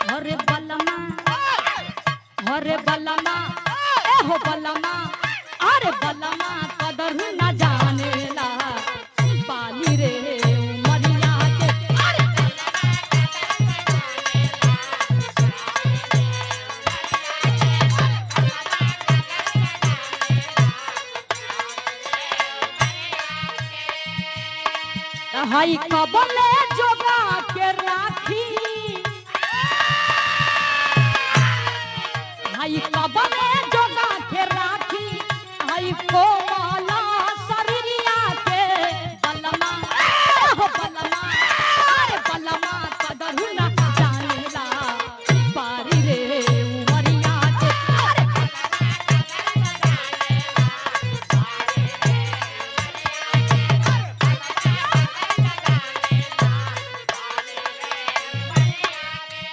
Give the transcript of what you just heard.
हरे बलमा हरे बलमा ए हो बलमा अरे बलमा कदर न जानेला बाली रे उमरिया के हाई कबले जोगा